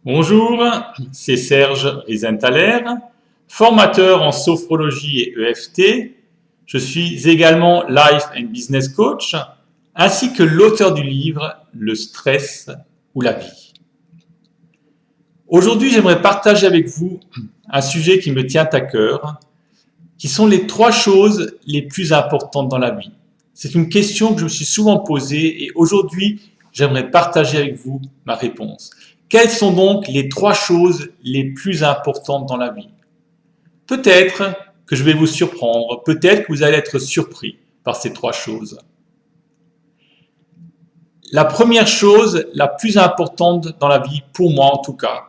Bonjour, c'est Serge Riesenthaler, formateur en sophrologie et EFT. Je suis également Life and Business Coach, ainsi que l'auteur du livre Le stress ou la vie. Aujourd'hui, j'aimerais partager avec vous un sujet qui me tient à cœur, qui sont les 3 choses les plus importantes dans la vie. C'est une question que je me suis souvent posée et aujourd'hui, j'aimerais partager avec vous ma réponse. Quelles sont donc les 3 choses les plus importantes dans la vie? Peut-être que je vais vous surprendre, peut-être que vous allez être surpris par ces 3 choses. La première chose, la plus importante dans la vie, pour moi en tout cas,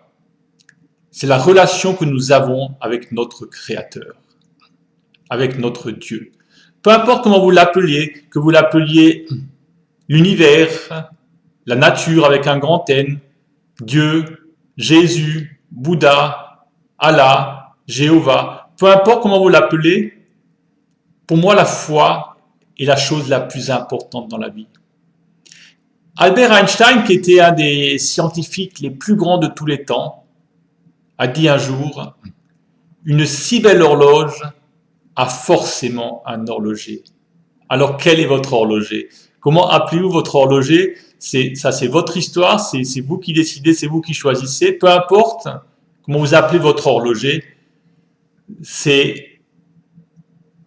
c'est la relation que nous avons avec notre Créateur, avec notre Dieu. Peu importe comment vous l'appeliez, que vous l'appeliez l'univers, la nature avec un grand N, Dieu, Jésus, Bouddha, Allah, Jéhovah, peu importe comment vous l'appelez, pour moi la foi est la chose la plus importante dans la vie. Albert Einstein, qui était un des scientifiques les plus grands de tous les temps, a dit un jour « Une si belle horloge a forcément un horloger ». Alors quel est votre horloger? Comment appelez-vous votre horloger? C'est votre histoire, c'est vous qui décidez, c'est vous qui choisissez. Peu importe comment vous appelez votre horloger, c'est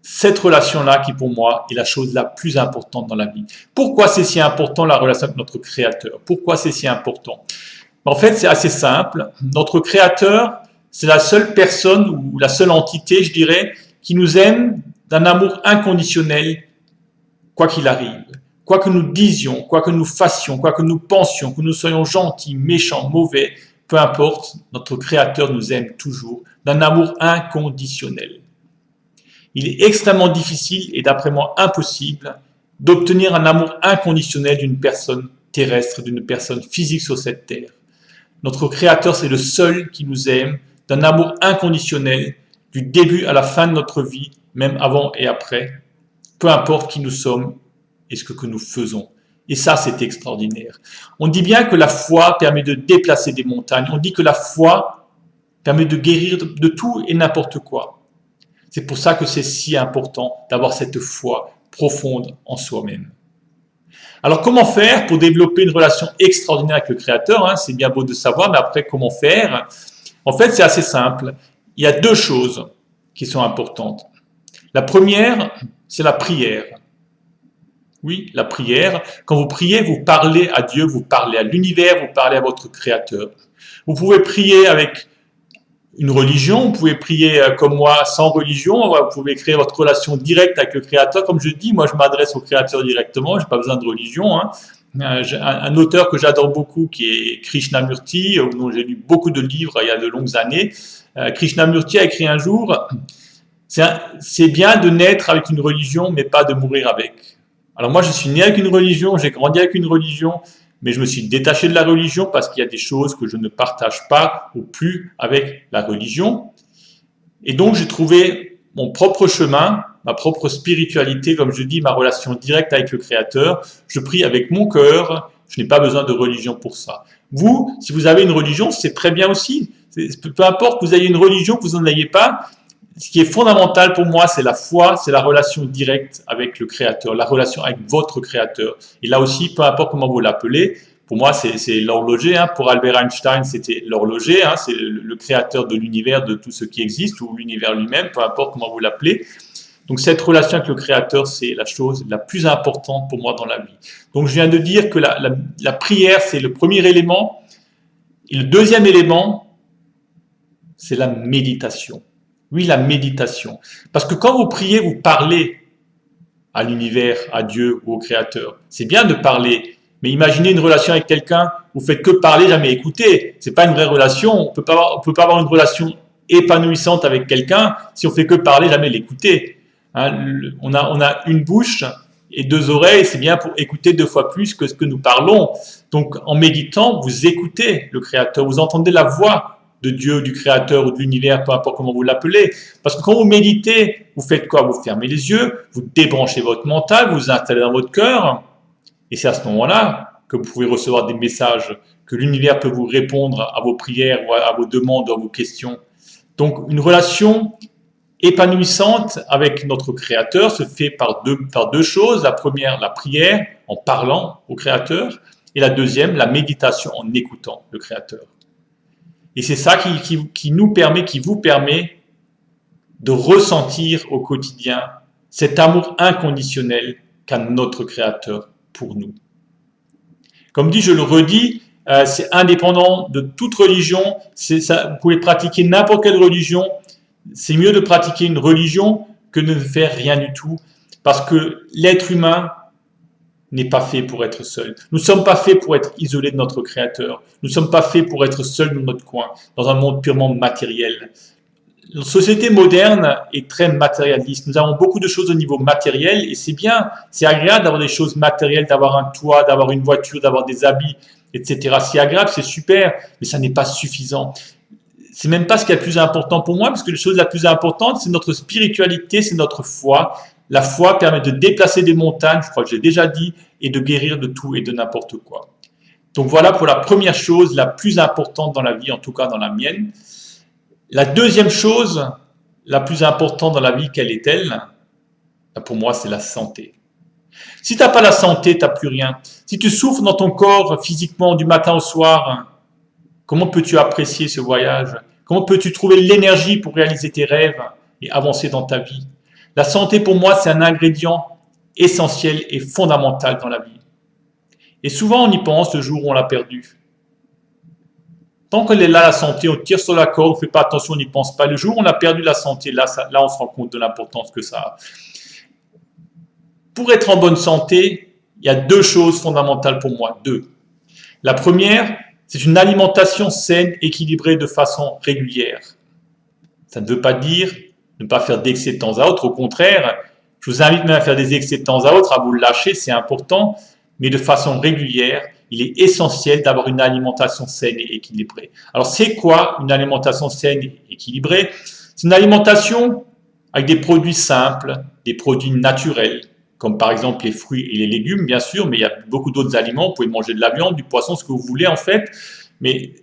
cette relation-là qui, pour moi, est la chose la plus importante dans la vie. Pourquoi c'est si important la relation avec notre Créateur? Pourquoi c'est si important? En fait, c'est assez simple. Notre Créateur, c'est la seule personne ou la seule entité, je dirais, qui nous aime d'un amour inconditionnel, quoi qu'il arrive. Quoi que nous disions, quoi que nous fassions, quoi que nous pensions, que nous soyons gentils, méchants, mauvais, peu importe, notre Créateur nous aime toujours d'un amour inconditionnel. Il est extrêmement difficile et d'après moi impossible d'obtenir un amour inconditionnel d'une personne terrestre, d'une personne physique sur cette terre. Notre Créateur, c'est le seul qui nous aime d'un amour inconditionnel du début à la fin de notre vie, même avant et après, peu importe qui nous sommes et ce que nous faisons. Et ça, c'est extraordinaire. On dit bien que la foi permet de déplacer des montagnes. On dit que la foi permet de guérir de tout et n'importe quoi. C'est pour ça que c'est si important d'avoir cette foi profonde en soi-même. Alors, comment faire pour développer une relation extraordinaire avec le Créateur? C'est bien beau de savoir, mais après, comment faire? En fait, c'est assez simple. Il y a 2 choses qui sont importantes. La première, c'est la prière. Oui, la prière. Quand vous priez, vous parlez à Dieu, vous parlez à l'univers, vous parlez à votre Créateur. Vous pouvez prier avec une religion, vous pouvez prier comme moi sans religion, vous pouvez créer votre relation directe avec le Créateur. Comme je dis, moi je m'adresse au Créateur directement, je n'ai pas besoin de religion. Un auteur que j'adore beaucoup qui est Krishnamurti, dont j'ai lu beaucoup de livres il y a de longues années. Krishnamurti a écrit un jour, c'est bien de naître avec une religion, mais pas de mourir avec. Alors moi, je suis né avec une religion, j'ai grandi avec une religion, mais je me suis détaché de la religion parce qu'il y a des choses que je ne partage pas ou plus avec la religion. Et donc, j'ai trouvé mon propre chemin, ma propre spiritualité, comme je dis, ma relation directe avec le Créateur. Je prie avec mon cœur, je n'ai pas besoin de religion pour ça. Vous, si vous avez une religion, c'est très bien aussi. Peu importe que vous ayez une religion, que vous n'en ayez pas, ce qui est fondamental pour moi, c'est la foi, c'est la relation directe avec le Créateur, la relation avec votre Créateur. Et là aussi, peu importe comment vous l'appelez, pour moi, c'est l'horloger. Pour Albert Einstein, c'était l'horloger. C'est le Créateur de l'univers, de tout ce qui existe, ou l'univers lui-même, peu importe comment vous l'appelez. Donc cette relation avec le Créateur, c'est la chose la plus importante pour moi dans la vie. Donc je viens de dire que la prière, c'est le premier élément. Et le deuxième élément, c'est la méditation. Oui, la méditation. Parce que quand vous priez, vous parlez à l'univers, à Dieu ou au Créateur. C'est bien de parler, mais imaginez une relation avec quelqu'un, vous faites que parler, jamais écouter. C'est pas une vraie relation. On peut pas avoir une relation épanouissante avec quelqu'un si on fait que parler, jamais l'écouter. On a une bouche et 2 oreilles, c'est bien pour écouter 2 fois plus que ce que nous parlons. Donc, en méditant, vous écoutez le Créateur, vous entendez la voix de Dieu, du Créateur ou de l'univers, peu importe comment vous l'appelez. Parce que quand vous méditez, vous faites quoi? Vous fermez les yeux, vous débranchez votre mental, vous vous installez dans votre cœur, et c'est à ce moment-là que vous pouvez recevoir des messages que l'univers peut vous répondre à vos prières, ou à vos demandes, ou à vos questions. Donc, une relation épanouissante avec notre Créateur se fait par deux choses. La première, la prière, en parlant au Créateur, et la deuxième, la méditation, en écoutant le Créateur. Et c'est ça qui nous permet, qui vous permet de ressentir au quotidien cet amour inconditionnel qu'a notre Créateur pour nous. Comme dit, je le redis, c'est indépendant de toute religion. Vous pouvez pratiquer n'importe quelle religion. C'est mieux de pratiquer une religion que de ne faire rien du tout. Parce que l'être humain n'est pas fait pour être seul. Nous ne sommes pas faits pour être isolés de notre Créateur. Nous ne sommes pas faits pour être seuls dans notre coin, dans un monde purement matériel. La société moderne est très matérialiste. Nous avons beaucoup de choses au niveau matériel et c'est bien, c'est agréable d'avoir des choses matérielles, d'avoir un toit, d'avoir une voiture, d'avoir des habits, etc. C'est agréable, c'est super, mais ça n'est pas suffisant. C'est même pas ce qui est le plus important pour moi, parce que les choses la plus importante, c'est notre spiritualité, c'est notre foi. La foi permet de déplacer des montagnes, je crois que j'ai déjà dit, et de guérir de tout et de n'importe quoi. Donc voilà pour la première chose, la plus importante dans la vie, en tout cas dans la mienne. La deuxième chose, la plus importante dans la vie, quelle est-elle? Pour moi, c'est la santé. Si tu n'as pas la santé, tu n'as plus rien. Si tu souffres dans ton corps physiquement du matin au soir, comment peux-tu apprécier ce voyage? Comment peux-tu trouver l'énergie pour réaliser tes rêves et avancer dans ta vie? La santé, pour moi, c'est un ingrédient essentiel et fondamental dans la vie. Et souvent, on y pense le jour où on l'a perdu. Tant qu'elle est là, la santé, on tire sur la corde, on ne fait pas attention, on n'y pense pas. Le jour où on a perdu la santé, là, on se rend compte de l'importance que ça a. Pour être en bonne santé, il y a deux choses fondamentales pour moi. Deux. La première, c'est une alimentation saine, équilibrée de façon régulière. Ça ne veut pas dire ne pas faire d'excès de temps à autre. Au contraire, je vous invite même à faire des excès de temps à autre, à vous le lâcher, c'est important, mais de façon régulière. Il est essentiel d'avoir une alimentation saine et équilibrée. Alors, c'est quoi une alimentation saine et équilibrée? C'est une alimentation avec des produits simples, des produits naturels, comme par exemple les fruits et les légumes, bien sûr, mais il y a beaucoup d'autres aliments. Vous pouvez manger de la viande, du poisson, ce que vous voulez en fait, mais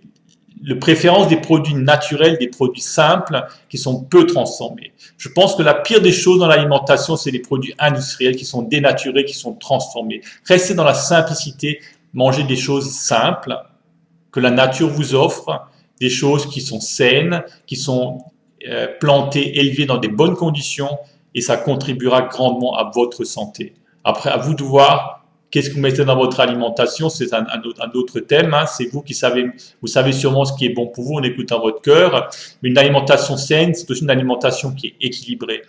de préférence des produits naturels, des produits simples qui sont peu transformés. Je pense que la pire des choses dans l'alimentation, c'est les produits industriels qui sont dénaturés, qui sont transformés. Restez dans la simplicité. Mangez des choses simples que la nature vous offre, des choses qui sont saines, qui sont plantées, élevées dans des bonnes conditions et ça contribuera grandement à votre santé. Après, à vous de voir qu'est-ce que vous mettez dans votre alimentation, c'est un autre thème, hein. C'est vous qui savez, vous savez sûrement ce qui est bon pour vous en écoutant votre cœur, mais une alimentation saine, c'est aussi une alimentation qui est équilibrée.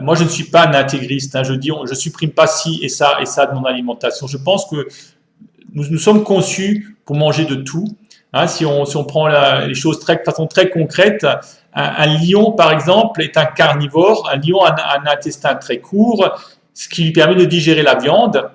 Moi, je ne suis pas un intégriste, hein. Je dis, je supprime pas ci et ça de mon alimentation. Je pense que nous sommes conçus pour manger de tout. Hein, si on prend les choses de façon très concrète, un lion, par exemple, est un carnivore. Un lion a un intestin très court, ce qui lui permet de digérer la viande.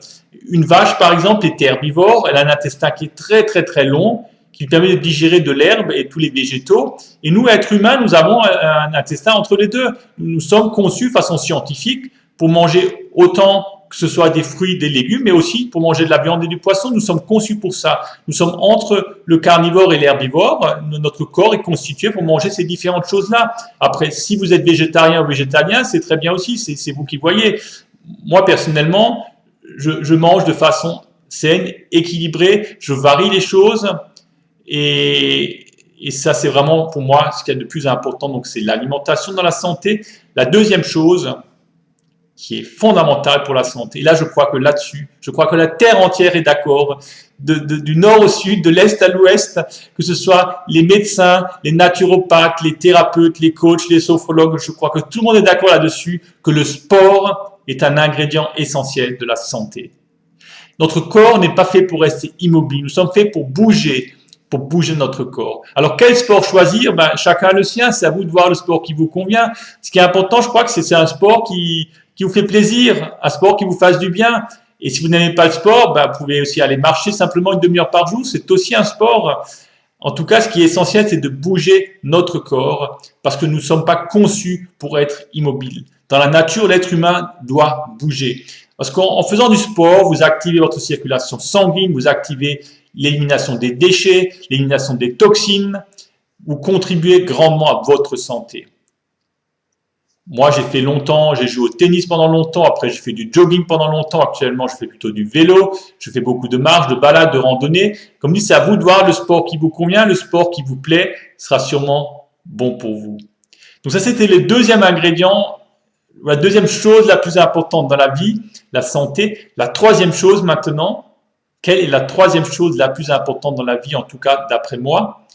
Une vache, par exemple, est herbivore. Elle a un intestin qui est très long, qui lui permet de digérer de l'herbe et tous les végétaux. Et nous, êtres humains, nous avons un intestin entre les deux. Nous sommes conçus de façon scientifique pour manger autant que ce soit des fruits, des légumes, mais aussi pour manger de la viande et du poisson. Nous sommes conçus pour ça. Nous sommes entre le carnivore et l'herbivore. Notre corps est constitué pour manger ces différentes choses-là. Après, si vous êtes végétarien ou végétalien, c'est très bien aussi. C'est vous qui voyez. Moi, personnellement, je mange de façon saine, équilibrée. Je varie les choses. Et ça, c'est vraiment pour moi ce qu'il y a de plus important. Donc, c'est l'alimentation dans la santé. La deuxième chose qui est fondamentale pour la santé. Et là, je crois que là-dessus, je crois que la Terre entière est d'accord, du nord au sud, de l'est à l'ouest, que ce soit les médecins, les naturopathes, les thérapeutes, les coachs, les sophrologues, je crois que tout le monde est d'accord là-dessus, que le sport est un ingrédient essentiel de la santé. Notre corps n'est pas fait pour rester immobile, nous sommes faits pour bouger notre corps. Alors, quel sport choisir? Chacun a le sien, c'est à vous de voir le sport qui vous convient. Ce qui est important, je crois que c'est un sport qui vous fait plaisir, un sport qui vous fasse du bien. Et si vous n'aimez pas le sport, vous pouvez aussi aller marcher simplement une demi-heure par jour, c'est aussi un sport. En tout cas, ce qui est essentiel, c'est de bouger notre corps, parce que nous ne sommes pas conçus pour être immobiles. Dans la nature, l'être humain doit bouger. Parce qu'en faisant du sport, vous activez votre circulation sanguine, vous activez l'élimination des déchets, l'élimination des toxines. Vous contribuez grandement à votre santé. Moi, j'ai joué au tennis pendant longtemps, après j'ai fait du jogging pendant longtemps, actuellement je fais plutôt du vélo, je fais beaucoup de marches, de balades, de randonnées. Comme dit, c'est à vous de voir le sport qui vous convient, le sport qui vous plaît sera sûrement bon pour vous. Donc ça, c'était le deuxième ingrédient, la deuxième chose la plus importante dans la vie, la santé. La troisième chose maintenant, quelle est la troisième chose la plus importante dans la vie, en tout cas d'après moi?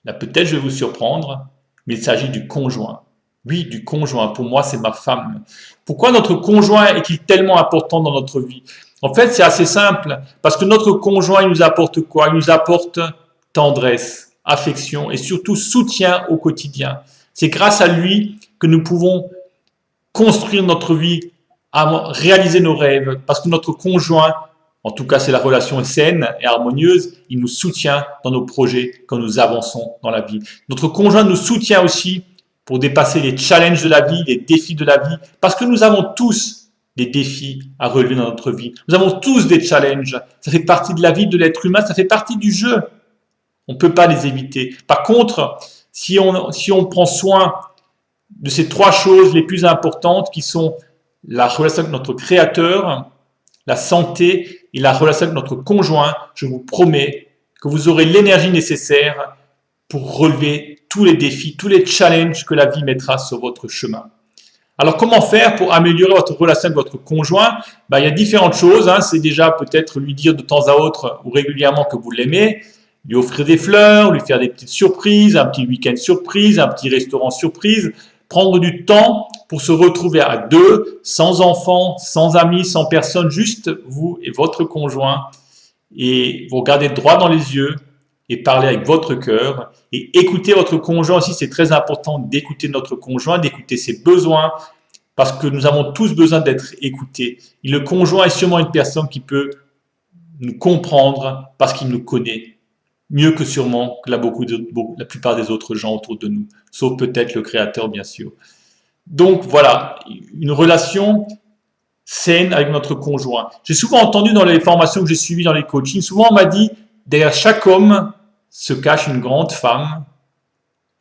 Là, peut-être je vais vous surprendre, mais il s'agit du conjoint. Oui, du conjoint. Pour moi, c'est ma femme. Pourquoi notre conjoint est-il tellement important dans notre vie? En fait, c'est assez simple. Parce que notre conjoint, il nous apporte quoi? Il nous apporte tendresse, affection et surtout soutien au quotidien. C'est grâce à lui que nous pouvons construire notre vie, réaliser nos rêves. Parce que notre conjoint, en tout cas, c'est la relation saine et harmonieuse, il nous soutient dans nos projets quand nous avançons dans la vie. Notre conjoint nous soutient aussi pour dépasser les challenges de la vie, les défis de la vie, parce que nous avons tous des défis à relever dans notre vie. Nous avons tous des challenges. Ça fait partie de la vie de l'être humain, ça fait partie du jeu. On ne peut pas les éviter. Par contre, si on prend soin de ces trois choses les plus importantes qui sont la relation avec notre Créateur, la santé et la relation avec notre conjoint, je vous promets que vous aurez l'énergie nécessaire pour relever tous les défis, tous les challenges que la vie mettra sur votre chemin. Alors, comment faire pour améliorer votre relation avec votre conjoint? Il y a différentes choses. C'est déjà peut-être lui dire de temps à autre ou régulièrement que vous l'aimez, lui offrir des fleurs, lui faire des petites surprises, un petit week-end surprise, un petit restaurant surprise, prendre du temps pour se retrouver à deux, sans enfants, sans amis, sans personne, juste vous et votre conjoint, et vous regardez droit dans les yeux et parler avec votre cœur et écouter votre conjoint aussi. C'est très important d'écouter notre conjoint, d'écouter ses besoins, parce que nous avons tous besoin d'être écoutés. Et le conjoint est sûrement une personne qui peut nous comprendre parce qu'il nous connaît mieux que sûrement que la plupart des autres gens autour de nous, sauf peut-être le Créateur, bien sûr. Donc voilà, une relation saine avec notre conjoint. J'ai souvent entendu dans les formations que j'ai suivies dans les coachings, souvent on m'a dit, derrière chaque homme se cache une grande femme,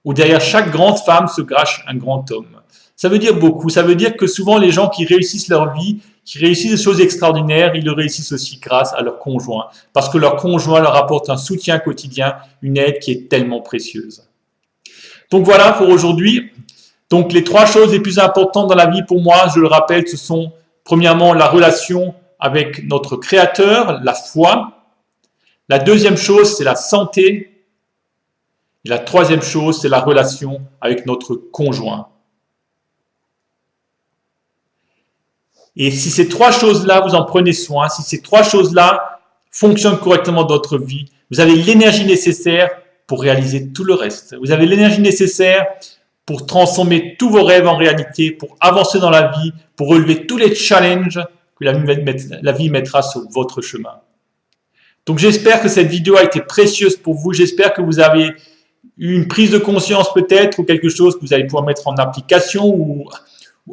ou derrière chaque grande femme se cache un grand homme. Ça veut dire beaucoup. Ça veut dire que souvent les gens qui réussissent leur vie, qui réussissent des choses extraordinaires, ils le réussissent aussi grâce à leur conjoint. Parce que leur conjoint leur apporte un soutien quotidien, une aide qui est tellement précieuse. Donc voilà pour aujourd'hui. Donc les trois choses les plus importantes dans la vie pour moi, je le rappelle, ce sont premièrement la relation avec notre Créateur, la foi. La deuxième chose, c'est la santé. Et la troisième chose, c'est la relation avec notre conjoint. Et si ces trois choses-là, vous en prenez soin, si ces trois choses-là fonctionnent correctement dans votre vie, vous avez l'énergie nécessaire pour réaliser tout le reste. Vous avez l'énergie nécessaire pour transformer tous vos rêves en réalité, pour avancer dans la vie, pour relever tous les challenges que la vie mettra sur votre chemin. Donc j'espère que cette vidéo a été précieuse pour vous. J'espère que vous avez eu une prise de conscience peut-être ou quelque chose que vous allez pouvoir mettre en application ou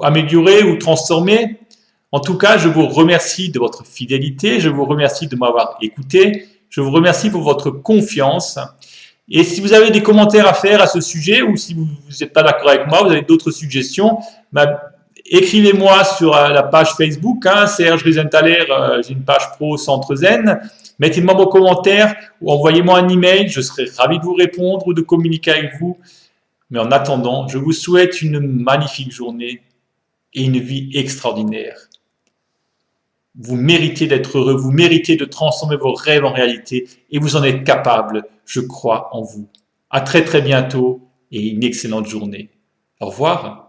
améliorer ou transformer. En tout cas, je vous remercie de votre fidélité. Je vous remercie de m'avoir écouté. Je vous remercie pour votre confiance. Et si vous avez des commentaires à faire à ce sujet ou si vous n'êtes pas d'accord avec moi, vous avez d'autres suggestions, écrivez-moi sur la page Facebook, Serge Riesenthaler, j'ai une page pro Centre Zen. Mettez-moi vos commentaires ou envoyez-moi un email, je serai ravi de vous répondre ou de communiquer avec vous. Mais en attendant, je vous souhaite une magnifique journée et une vie extraordinaire. Vous méritez d'être heureux, vous méritez de transformer vos rêves en réalité et vous en êtes capable, je crois en vous. À très très bientôt et une excellente journée. Au revoir.